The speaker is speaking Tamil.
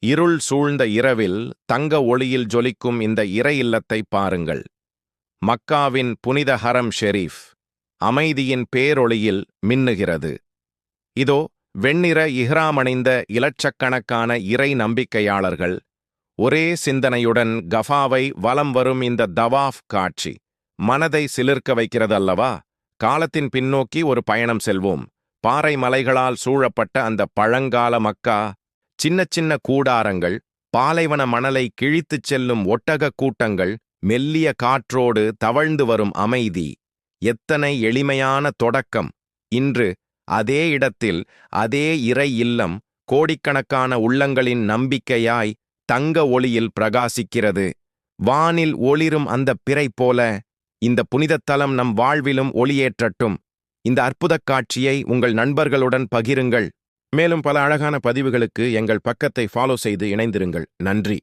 இருள் சூழ்ந்த இரவில் தங்க ஒளியில் ஜொலிக்கும் இந்த இறை இல்லத்தை பாருங்கள். மக்காவின் புனித ஹரம் ஷெரீஃப் அமைதியின் பேரொளியில் மின்னுகிறது. இதோ வெண்ணிற இஹ்ராமணிந்த இலட்சக்கணக்கான இறை நம்பிக்கையாளர்கள் ஒரே சிந்தனையுடன் கஃபாவை வலம் வரும் இந்த தவாஃப் காட்சி மனதை சிலிர்க்க வைக்கிறது அல்லவா? காலத்தின் பின்னோக்கி ஒரு பயணம் செல்வோம். பாறை மலைகளால் சூழப்பட்ட அந்த பழங்கால மக்கா, சின்ன சின்ன கூடாரங்கள், பாலைவன மணலை கிழித்துச் செல்லும் ஒட்டகக் கூட்டங்கள், மெல்லிய காற்றோடு தவழ்ந்து வரும் அமைதி. எத்தனை எளிமையான தொடக்கம்! இன்று அதே இடத்தில் அதே இறை இல்லம் கோடிக்கணக்கான உள்ளங்களின் நம்பிக்கையாய் தங்க ஒளியில் பிரகாசிக்கிறது. வானில் ஒளிரும் அந்த பிறை போல இந்த புனிதத்தலம் நம் வாழ்விலும் ஒளியேற்றட்டும். இந்த அற்புதக் காட்சியை உங்கள் நண்பர்களுடன் பகிருங்கள். மேலும் பல அழகான பதிவுகளுக்கு எங்கள் பக்கத்தை ஃபாலோ செய்து இணைந்திருங்கள். நன்றி.